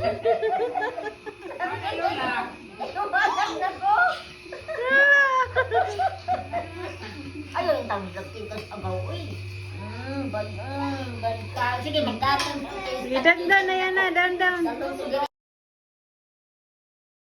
Ano na? Tumalang na ko. Ayaw yung tawag lang ito sa abaw. Uy. Balik ka. Sige, magdatang. Sige, down na yan na, down. Sige.